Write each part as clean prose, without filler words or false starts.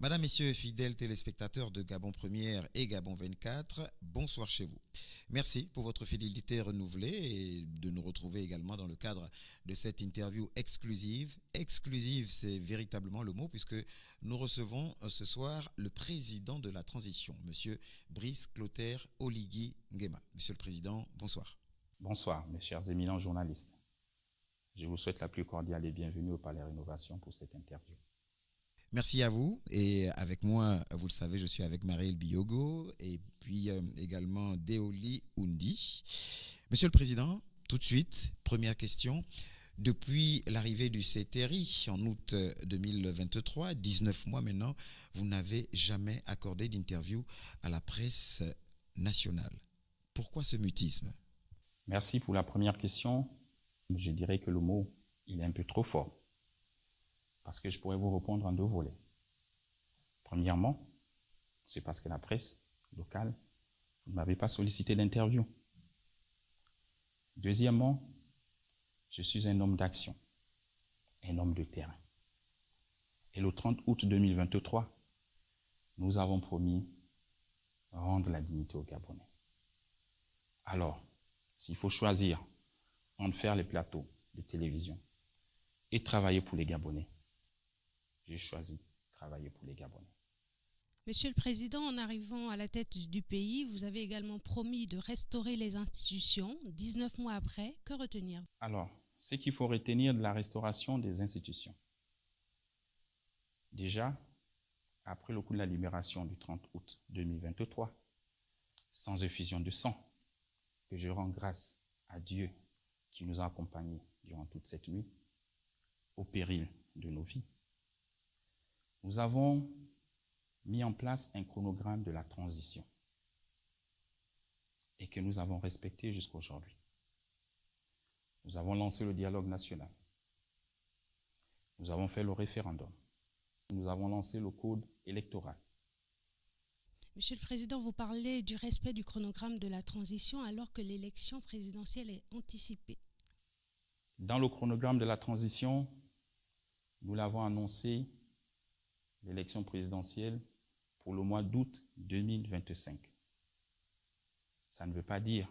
Madame, Messieurs, fidèles téléspectateurs de Gabon Première et Gabon 24, bonsoir chez vous. Merci pour votre fidélité renouvelée et de nous retrouver également dans le cadre de cette interview exclusive. Exclusive, c'est véritablement le mot puisque nous recevons ce soir le président de la transition, Monsieur Brice Clotaire Oligui Nguema. Monsieur le Président, bonsoir. Bonsoir, mes chers éminents journalistes. Je vous souhaite la plus cordiale et bienvenue au Palais Rénovation pour cette interview. Merci à vous. Et avec moi, vous le savez, je suis avec Marielle Biogo et puis également Deoli Undi. Monsieur le Président, tout de suite, première question. Depuis l'arrivée du CTRI en août 2023, 19 mois maintenant, vous n'avez jamais accordé d'interview à la presse nationale. Pourquoi ce mutisme? Merci pour la première question. Je dirais que le mot, il est un peu trop fort. Parce que je pourrais vous répondre en deux volets. Premièrement, c'est parce que la presse locale ne m'avait pas sollicité d'interview. Deuxièmement, je suis un homme d'action, un homme de terrain. Et le 30 août 2023, nous avons promis rendre la dignité aux Gabonais. Alors, s'il faut choisir entre faire les plateaux de télévision et travailler pour les Gabonais, j'ai choisi de travailler pour les Gabonais. Monsieur le Président, en arrivant à la tête du pays, vous avez également promis de restaurer les institutions. 19 mois après, que retenir? Alors, ce qu'il faut retenir de la restauration des institutions. Déjà, après le coup de la libération du 30 août 2023, sans effusion de sang, que je rends grâce à Dieu qui nous a accompagnés durant toute cette nuit, au péril de nos vies, nous avons mis en place un chronogramme de la transition et que nous avons respecté jusqu'à aujourd'hui. Nous avons lancé le dialogue national. Nous avons fait le référendum. Nous avons lancé le code électoral. Monsieur le Président, vous parlez du respect du chronogramme de la transition alors que l'élection présidentielle est anticipée. Dans le chronogramme de la transition, nous l'avons annoncé, l'élection présidentielle pour le mois d'août 2025. Ça ne veut pas dire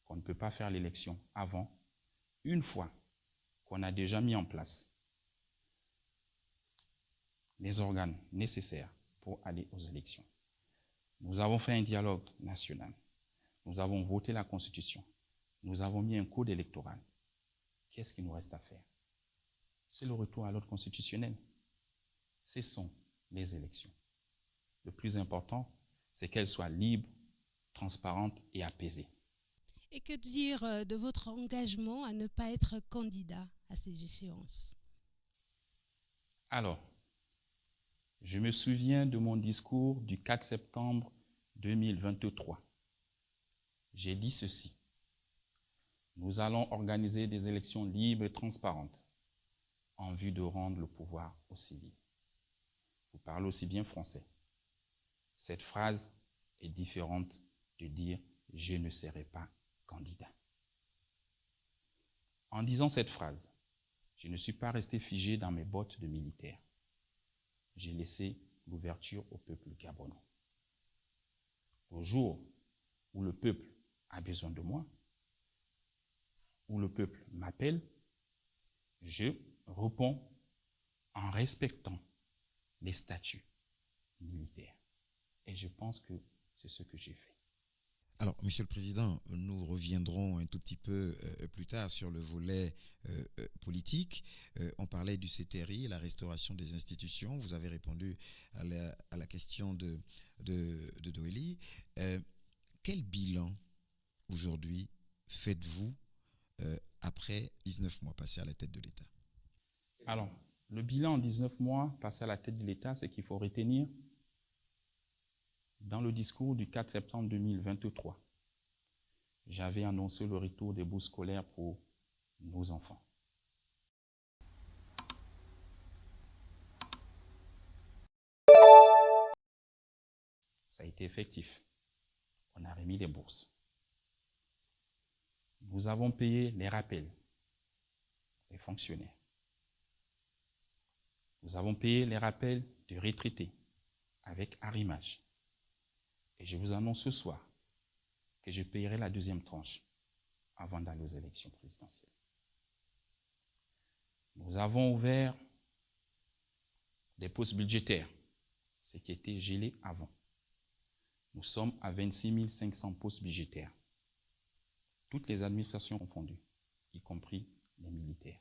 qu'on ne peut pas faire l'élection avant, une fois qu'on a déjà mis en place les organes nécessaires pour aller aux élections. Nous avons fait un dialogue national. Nous avons voté la Constitution. Nous avons mis un code électoral. Qu'est-ce qu'il nous reste à faire? C'est le retour à l'ordre constitutionnel. Ce sont les élections. Le plus important, c'est qu'elles soient libres, transparentes et apaisées. Et que dire de votre engagement à ne pas être candidat à ces échéances? Alors, je me souviens de mon discours du 4 septembre 2023. J'ai dit ceci. Nous allons organiser des élections libres et transparentes en vue de rendre le pouvoir aux civils. Vous parlez aussi bien français. Cette phrase est différente de dire « je ne serai pas candidat ». En disant cette phrase, je ne suis pas resté figé dans mes bottes de militaire. J'ai laissé l'ouverture au peuple gabonais. Au jour où le peuple a besoin de moi, où le peuple m'appelle, je réponds en respectant les statuts militaires. Et je pense que c'est ce que j'ai fait. Alors, Monsieur le Président, nous reviendrons un tout petit peu plus tard sur le volet politique. On parlait du CTRI, la restauration des institutions. Vous avez répondu à la question de Doeli. Quel bilan aujourd'hui faites-vous après 19 mois passés à la tête de l'État? Alors, le bilan en 19 mois passé à la tête de l'État, c'est qu'il faut retenir dans le discours du 4 septembre 2023, j'avais annoncé le retour des bourses scolaires pour nos enfants. Ça a été effectif. On a remis les bourses. Nous avons payé les rappels des fonctionnaires. Nous avons payé les rappels des retraités avec arrimage. Et je vous annonce ce soir que je payerai la deuxième tranche avant d'aller aux élections présidentielles. Nous avons ouvert des postes budgétaires, ce qui était gelé avant. Nous sommes à 26 500 postes budgétaires. Toutes les administrations confondues, y compris les militaires.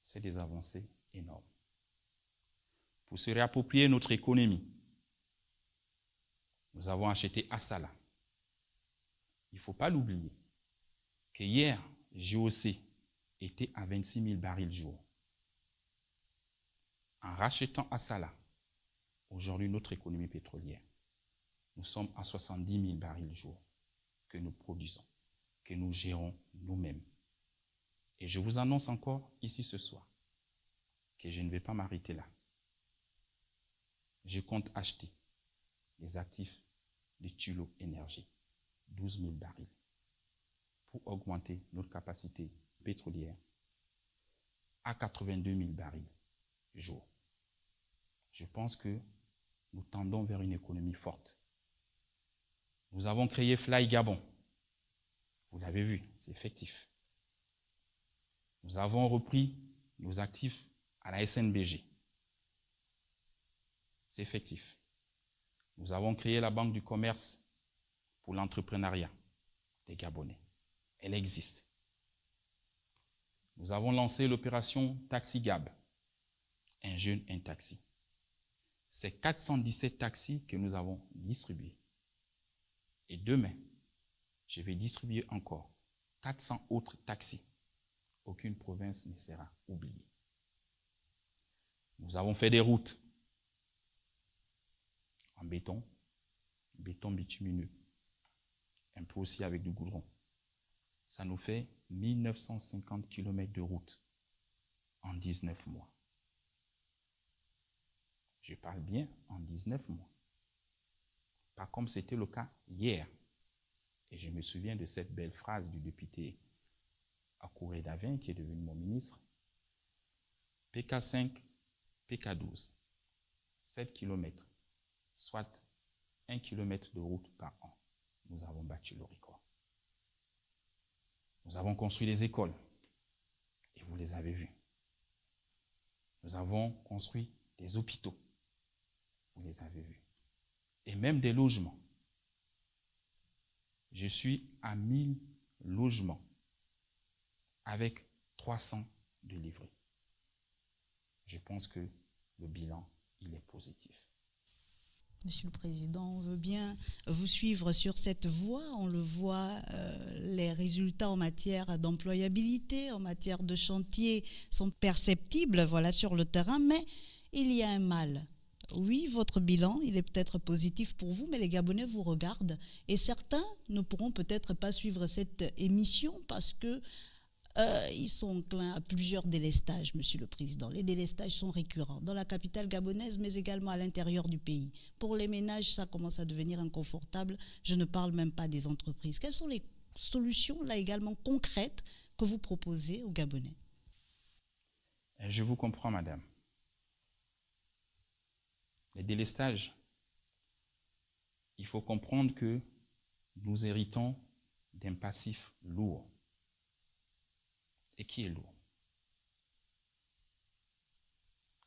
C'est des avancées énormes. Pour se réapproprier notre économie, nous avons acheté Assala. Il ne faut pas l'oublier que hier, JOC était à 26 000 barils jour. En rachetant Assala, aujourd'hui notre économie pétrolière, nous sommes à 70 000 barils jour que nous produisons, que nous gérons nous-mêmes. Et je vous annonce encore ici ce soir que je ne vais pas m'arrêter là. Je compte acheter les actifs de Tullow Énergie, 12 000 barils, pour augmenter notre capacité pétrolière à 82 000 barils jour. Je pense que nous tendons vers une économie forte. Nous avons créé Fly Gabon. Vous l'avez vu, c'est effectif. Nous avons repris nos actifs à la SNBG. C'est effectif. Nous avons créé la Banque du commerce pour l'entrepreneuriat des Gabonais. Elle existe. Nous avons lancé l'opération Taxi Gab, un jeune, un taxi. C'est 417 taxis que nous avons distribués. Et demain, je vais distribuer encore 400 autres taxis. Aucune province ne sera oubliée. Nous avons fait des routes en béton bitumineux, un peu aussi avec du goudron. Ça nous fait 1950 km de route en 19 mois. Je parle bien en 19 mois. Pas comme c'était le cas hier. Et je me souviens de cette belle phrase du député Akouré Davin, qui est devenu mon ministre. PK5, PK12, 7 km, soit 1 km de route par an. Nous avons battu le record. Nous avons construit des écoles, et vous les avez vues. Nous avons construit des hôpitaux, vous les avez vus. Et même des logements. Je suis à 1000 logements avec 300 de livrés. Je pense que le bilan, il est positif. Monsieur le Président, on veut bien vous suivre sur cette voie. On le voit, les résultats en matière d'employabilité, en matière de chantier sont perceptibles, voilà, sur le terrain, mais il y a un mal. Oui, votre bilan, il est peut-être positif pour vous, mais les Gabonais vous regardent et certains ne pourront peut-être pas suivre cette émission parce que ils sont enclins à plusieurs délestages, Monsieur le Président. Les délestages sont récurrents dans la capitale gabonaise, mais également à l'intérieur du pays. Pour les ménages, ça commence à devenir inconfortable. Je ne parle même pas des entreprises. Quelles sont les solutions, là également concrètes, que vous proposez aux Gabonais? Je vous comprends, madame. Les délestages, il faut comprendre que nous héritons d'un passif lourd. Et qui est lourd,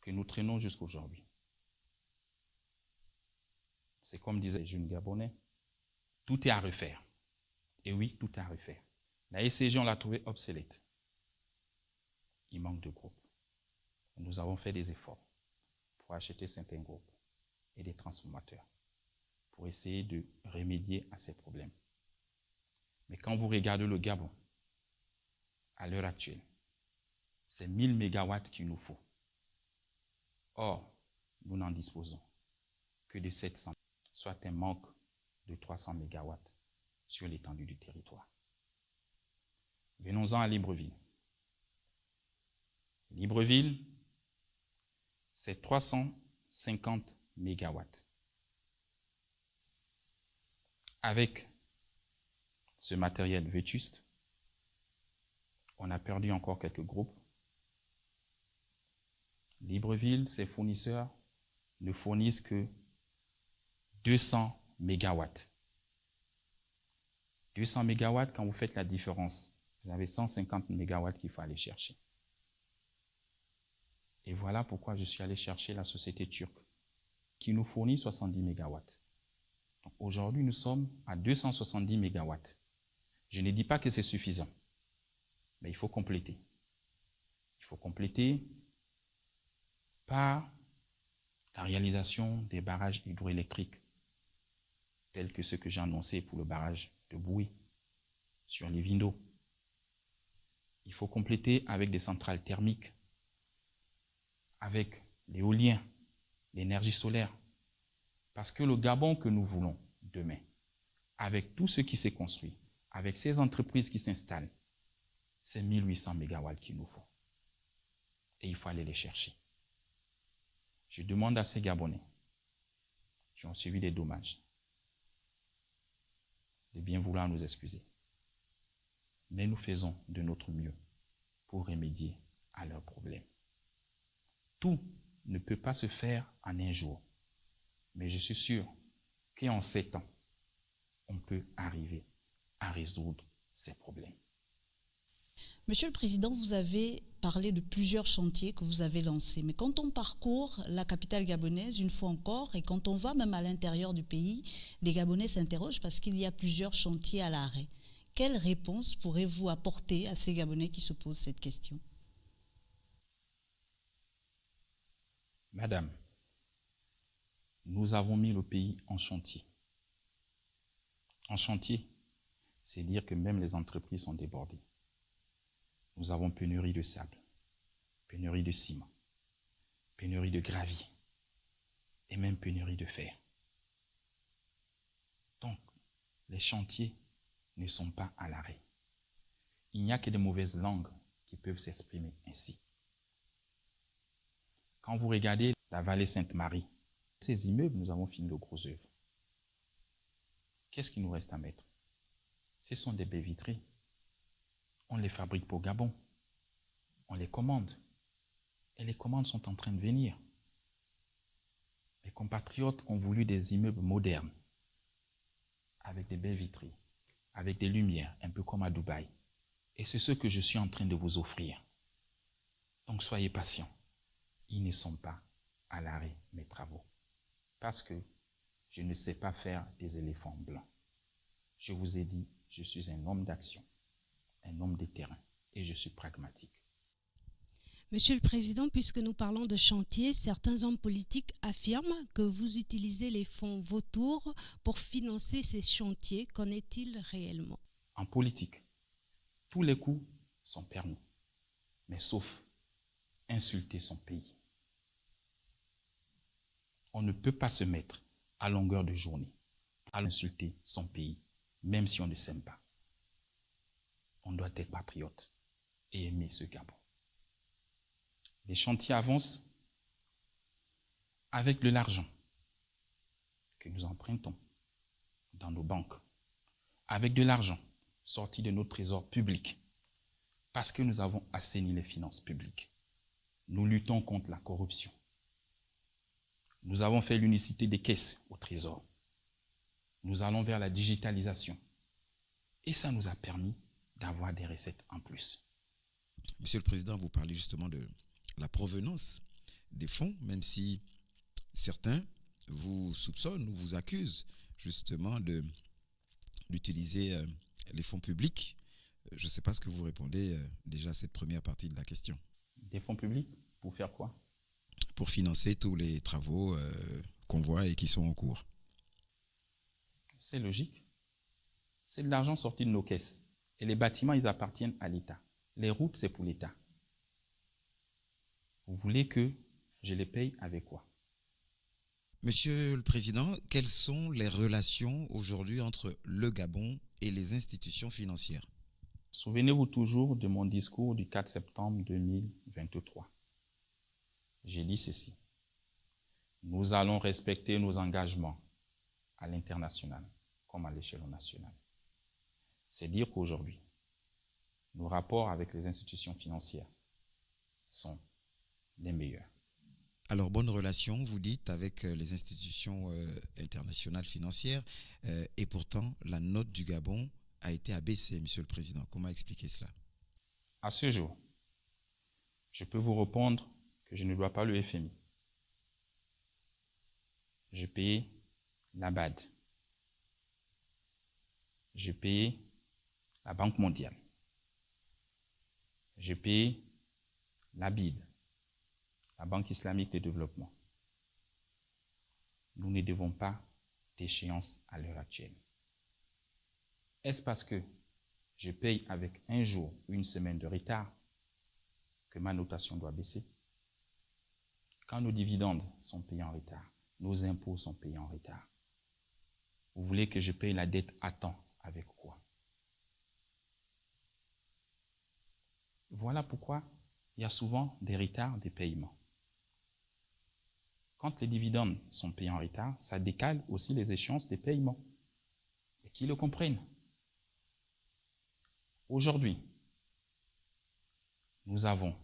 que nous traînons jusqu'à aujourd'hui. C'est comme disaient les jeunes Gabonais, tout est à refaire. Et oui, tout est à refaire. La SCG, on l'a trouvé obsolète. Il manque de groupes. Nous avons fait des efforts pour acheter certains groupes et des transformateurs pour essayer de remédier à ces problèmes. Mais quand vous regardez le Gabon, à l'heure actuelle, c'est 1000 mégawatts qu'il nous faut. Or, nous n'en disposons que de 700, soit un manque de 300 mégawatts sur l'étendue du territoire. Venons-en à Libreville. Libreville, c'est 350 mégawatts. Avec ce matériel vétuste, on a perdu encore quelques groupes. Libreville, ses fournisseurs ne fournissent que 200 mégawatts. 200 mégawatts, quand vous faites la différence, vous avez 150 mégawatts qu'il faut aller chercher. Et voilà pourquoi je suis allé chercher la société turque, qui nous fournit 70 mégawatts. Aujourd'hui, nous sommes à 270 mégawatts. Je ne dis pas que c'est suffisant, mais il faut compléter. Il faut compléter par la réalisation des barrages hydroélectriques, tels que ceux que j'ai annoncés pour le barrage de Bouy, sur les Vindo. Il faut compléter avec des centrales thermiques, avec l'éolien, l'énergie solaire. Parce que le Gabon que nous voulons demain, avec tout ce qui s'est construit, avec ces entreprises qui s'installent, c'est 1800 mégawatts qu'il nous faut. Et il faut aller les chercher. Je demande à ces Gabonais qui ont subi des dommages de bien vouloir nous excuser. Mais nous faisons de notre mieux pour remédier à leurs problèmes. Tout ne peut pas se faire en un jour. Mais je suis sûr qu'en 7 ans, on peut arriver à résoudre ces problèmes. Monsieur le Président, vous avez parlé de plusieurs chantiers que vous avez lancés. Mais quand on parcourt la capitale gabonaise, une fois encore, et quand on va même à l'intérieur du pays, les Gabonais s'interrogent parce qu'il y a plusieurs chantiers à l'arrêt. Quelle réponse pourrez-vous apporter à ces Gabonais qui se posent cette question? Madame, nous avons mis le pays en chantier. En chantier, c'est dire que même les entreprises sont débordées. Nous avons pénurie de sable, pénurie de ciment, pénurie de gravier et même pénurie de fer. Donc, les chantiers ne sont pas à l'arrêt. Il n'y a que de mauvaises langues qui peuvent s'exprimer ainsi. Quand vous regardez la vallée Sainte-Marie, ces immeubles, nous avons fini le gros œuvre. Qu'est-ce qu'il nous reste à mettre? Ce sont des baies vitrées. On les fabrique pour Gabon. On les commande. Et les commandes sont en train de venir. Mes compatriotes ont voulu des immeubles modernes, avec des baies vitrées, avec des lumières, un peu comme à Dubaï. Et c'est ce que je suis en train de vous offrir. Donc soyez patients. Ils ne sont pas à l'arrêt, mes travaux. Parce que je ne sais pas faire des éléphants blancs. Je vous ai dit, je suis un homme d'action, un homme de terrain, et je suis pragmatique. Monsieur le Président, puisque nous parlons de chantier, certains hommes politiques affirment que vous utilisez les fonds vautours pour financer ces chantiers. Qu'en est-il réellement? En politique, tous les coups sont permis, mais sauf insulter son pays. On ne peut pas se mettre à longueur de journée à insulter son pays, même si on ne s'aime pas. On doit être patriote et aimer ce Gabon. Les chantiers avancent avec de l'argent que nous empruntons dans nos banques, avec de l'argent sorti de nos trésors publics, parce que nous avons assaini les finances publiques. Nous luttons contre la corruption. Nous avons fait l'unicité des caisses au trésor. Nous allons vers la digitalisation. Et ça nous a permis d'avoir des recettes en plus. Monsieur le Président, vous parlez justement de la provenance des fonds, même si certains vous soupçonnent ou vous accusent justement d'utiliser les fonds publics. Je ne sais pas ce que vous répondez déjà à cette première partie de la question. Des fonds publics, pour faire quoi? Pour financer tous les travaux qu'on voit et qui sont en cours. C'est logique. C'est de l'argent sorti de nos caisses. Et les bâtiments, ils appartiennent à l'État. Les routes, c'est pour l'État. Vous voulez que je les paye avec quoi? Monsieur le Président, quelles sont les relations aujourd'hui entre le Gabon et les institutions financières? Souvenez-vous toujours de mon discours du 4 septembre 2023. J'ai dit ceci. Nous allons respecter nos engagements à l'international comme à l'échelon national. C'est dire qu'aujourd'hui, nos rapports avec les institutions financières sont les meilleurs. Alors, bonne relation, vous dites, avec les institutions internationales financières, et pourtant, la note du Gabon a été abaissée, Monsieur le Président. Comment expliquer cela? À ce jour, je peux vous répondre que je ne dois pas le FMI. Je paye la BAD. Je paye la Banque mondiale. Je paye la BID, la Banque islamique de développement. Nous ne devons pas d'échéance à l'heure actuelle. Est-ce parce que je paye avec un jour ou une semaine de retard que ma notation doit baisser? Quand nos dividendes sont payés en retard, nos impôts sont payés en retard, vous voulez que je paye la dette à temps avec quoi? Voilà pourquoi il y a souvent des retards des paiements. Quand les dividendes sont payés en retard, ça décale aussi les échéances des paiements. Et qu'ils le comprennent. Aujourd'hui, nous avons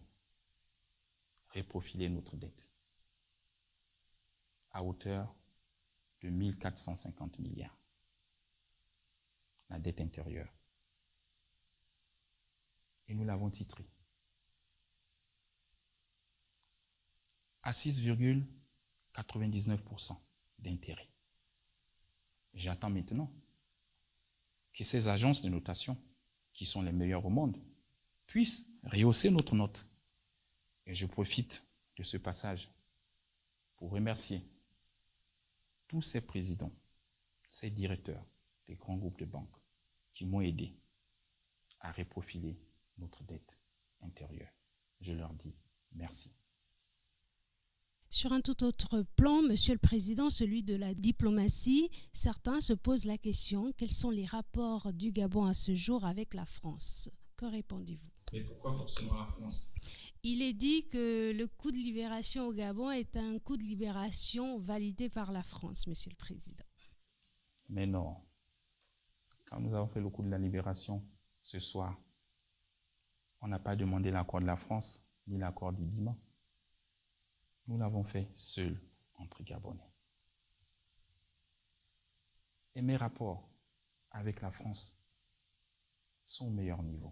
reprofilé notre dette à hauteur de 1450 milliards. La dette intérieure. Et nous l'avons titrée à 6,99% d'intérêt. J'attends maintenant que ces agences de notation, qui sont les meilleures au monde, puissent rehausser notre note. Et je profite de ce passage pour remercier tous ces présidents, ces directeurs des grands groupes de banques qui m'ont aidé à reprofiler notre dette intérieure. Je leur dis merci. Sur un tout autre plan, Monsieur le Président, celui de la diplomatie, certains se posent la question, quels sont les rapports du Gabon à ce jour avec la France? Que répondez-vous? Mais pourquoi forcément la France? Il est dit que le coup de libération au Gabon est un coup de libération validé par la France, Monsieur le Président. Mais non. Quand nous avons fait le coup de la libération ce soir, on n'a pas demandé l'accord de la France ni l'accord d'Ibima. Nous l'avons fait seul entre Gabonais. Et mes rapports avec la France sont au meilleur niveau,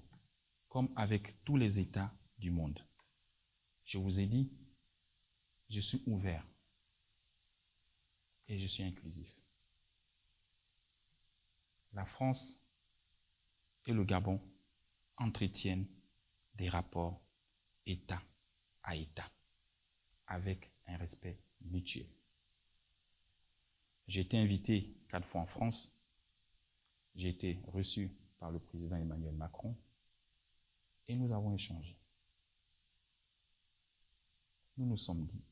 comme avec tous les États du monde. Je vous ai dit, je suis ouvert et je suis inclusif. La France et le Gabon entretiennent des rapports État à État, avec un respect mutuel. J'ai été invité 4 fois en France. J'ai été reçu par le président Emmanuel Macron et nous avons échangé. Nous nous sommes dit,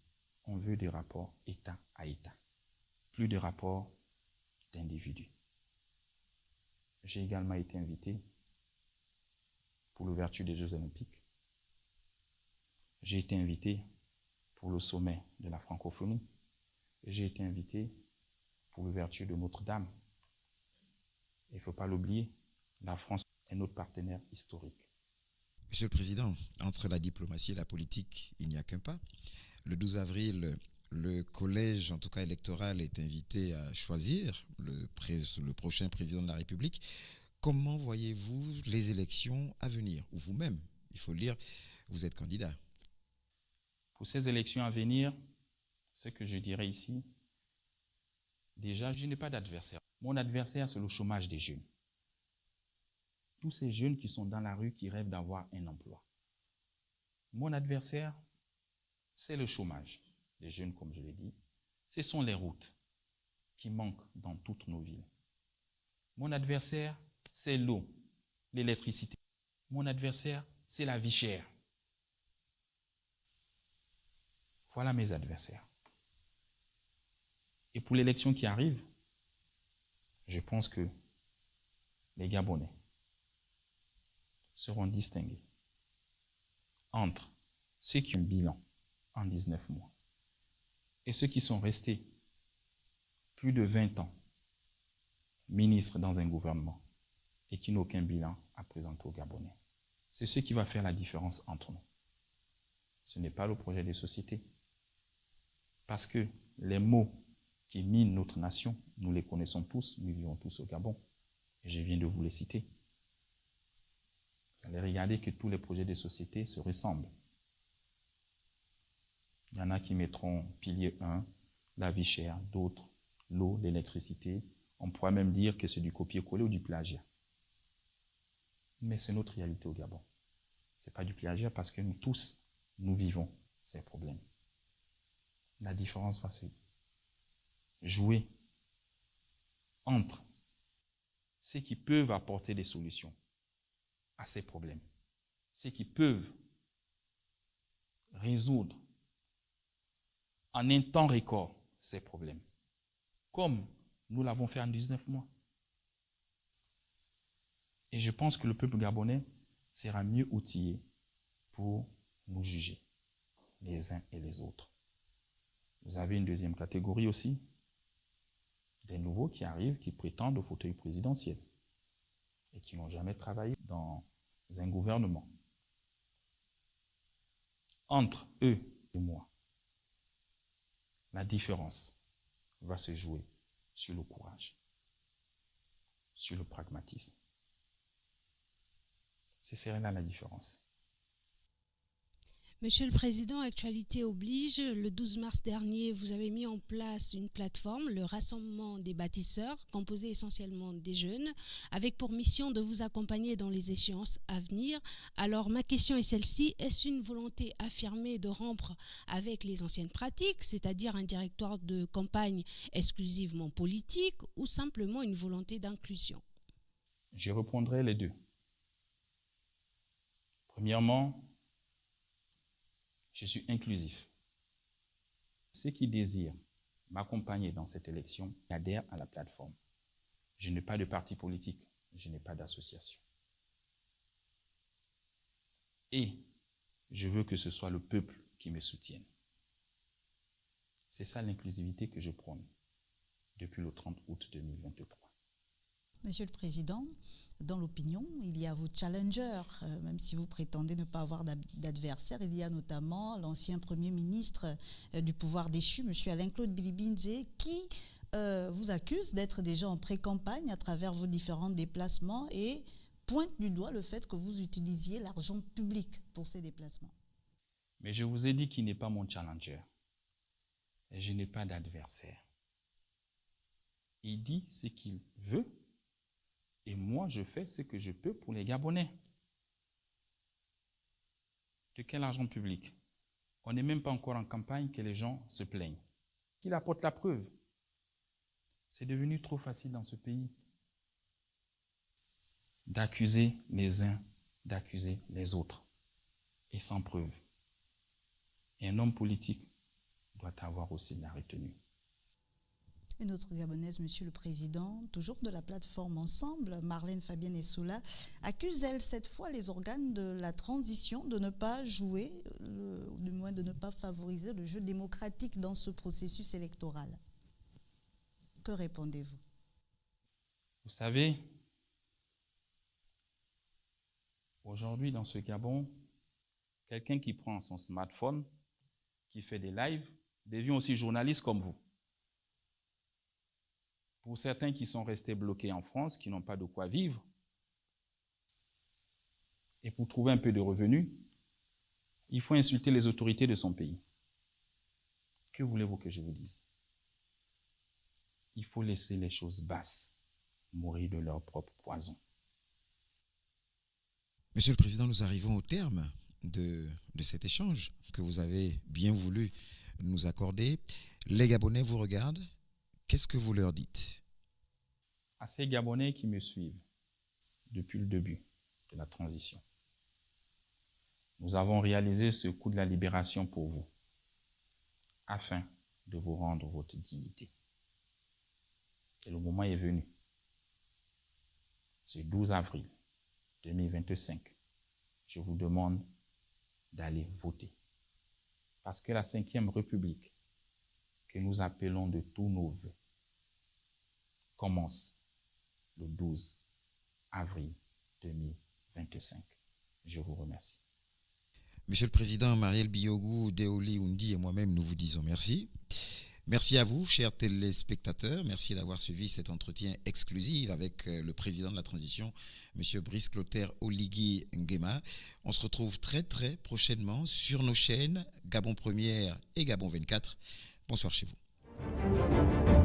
on veut des rapports État à État, plus de rapports d'individus. J'ai également été invité pour l'ouverture des Jeux Olympiques. J'ai été invité pour le sommet de la francophonie. Et j'ai été invité pour l'ouverture de Notre-Dame. Il ne faut pas l'oublier, la France est notre partenaire historique. Monsieur le Président, entre la diplomatie et la politique, il n'y a qu'un pas. Le 12 avril, le collège, en tout cas électoral, est invité à choisir le prochain président de la République. Comment voyez-vous les élections à venir? Ou vous-même, il faut le dire, vous êtes candidat. Pour ces élections à venir, ce que je dirais ici, déjà, je n'ai pas d'adversaire. Mon adversaire, c'est le chômage des jeunes. Tous ces jeunes qui sont dans la rue, qui rêvent d'avoir un emploi. Mon adversaire, c'est le chômage des jeunes, comme je l'ai dit. Ce sont les routes qui manquent dans toutes nos villes. Mon adversaire, c'est l'eau, l'électricité. Mon adversaire, c'est la vie chère. Voilà mes adversaires. Et pour l'élection qui arrive, je pense que les Gabonais seront distingués entre ceux qui ont un bilan en 19 mois et ceux qui sont restés plus de 20 ans ministres dans un gouvernement et qui n'ont aucun bilan à présenter aux Gabonais. C'est ce qui va faire la différence entre nous. Ce n'est pas le projet de société. Parce que les maux qui minent notre nation, nous les connaissons tous, nous vivons tous au Gabon. Et je viens de vous les citer. Vous allez regarder que tous les projets de société se ressemblent. Il y en a qui mettront pilier 1, la vie chère, d'autres, l'eau, l'électricité. On pourrait même dire que c'est du copier-coller ou du plagiat. Mais c'est notre réalité au Gabon. Ce n'est pas du plagiat parce que nous tous, nous vivons ces problèmes. La différence va se jouer entre ceux qui peuvent apporter des solutions à ces problèmes, ceux qui peuvent résoudre en un temps record ces problèmes, comme nous l'avons fait en 19 mois. Et je pense que le peuple gabonais sera mieux outillé pour nous juger, les uns et les autres. Vous avez une deuxième catégorie aussi, des nouveaux qui arrivent, qui prétendent au fauteuil présidentiel et qui n'ont jamais travaillé dans un gouvernement. Entre eux et moi, la différence va se jouer sur le courage, sur le pragmatisme. Ce serait là la différence. Monsieur le Président, actualité oblige, le 12 mars dernier, vous avez mis en place une plateforme, le Rassemblement des bâtisseurs, composé essentiellement des jeunes, avec pour mission de vous accompagner dans les échéances à venir. Alors ma question est celle-ci, est-ce une volonté affirmée de rompre avec les anciennes pratiques, c'est-à-dire un directoire de campagne exclusivement politique, ou simplement une volonté d'inclusion? Je répondrai les deux. Premièrement, je suis inclusif. Ceux qui désirent m'accompagner dans cette élection adhèrent à la plateforme. Je n'ai pas de parti politique, je n'ai pas d'association. Et je veux que ce soit le peuple qui me soutienne. C'est ça l'inclusivité que je prône depuis le 30 août 2023. Monsieur le Président, dans l'opinion, il y a vos challengers, même si vous prétendez ne pas avoir d'adversaire. Il y a notamment l'ancien Premier ministre du pouvoir déchu, M. Alain-Claude Bilibinze, qui vous accuse d'être déjà en pré-campagne à travers vos différents déplacements et pointe du doigt le fait que vous utilisiez l'argent public pour ces déplacements. Mais je vous ai dit qu'il n'est pas mon challenger. Et je n'ai pas d'adversaire. Il dit ce qu'il veut. Et moi, je fais ce que je peux pour les Gabonais. De quel argent public? On n'est même pas encore en campagne que les gens se plaignent. Qu'il apporte la preuve. C'est devenu trop facile dans ce pays d'accuser les uns, d'accuser les autres. Et sans preuve. Et un homme politique doit avoir aussi de la retenue. Une autre Gabonaise, Monsieur le Président, toujours de la plateforme Ensemble, Marlène Fabienne Essola, accuse, elle, cette fois, les organes de la transition de ne pas jouer, ou du moins de ne pas favoriser le jeu démocratique dans ce processus électoral. Que répondez-vous? Vous savez, aujourd'hui, dans ce Gabon, quelqu'un qui prend son smartphone, qui fait des lives, devient aussi journaliste comme vous. Pour certains qui sont restés bloqués en France, qui n'ont pas de quoi vivre, et pour trouver un peu de revenus, il faut insulter les autorités de son pays. Que voulez-vous que je vous dise? Il faut laisser les choses basses mourir de leur propre poison. Monsieur le Président, nous arrivons au terme de cet échange que vous avez bien voulu nous accorder. Les Gabonais vous regardent. Qu'est-ce que vous leur dites? À ces Gabonais qui me suivent depuis le début de la transition, nous avons réalisé ce coup de la libération pour vous, afin de vous rendre votre dignité. Et le moment est venu. Ce 12 avril 2025, je vous demande d'aller voter. Parce que la 5e République, que nous appelons de tous nos vœux, commence le 12 avril 2025. Je vous remercie. Monsieur le Président, Marielle Biogou, Deoli Undi et moi-même, nous vous disons merci. Merci à vous, chers téléspectateurs. Merci d'avoir suivi cet entretien exclusif avec le président de la transition, M. Brice Clotaire Oligui Nguema. On se retrouve très très prochainement sur nos chaînes Gabon Première et Gabon 24. Bonsoir chez vous.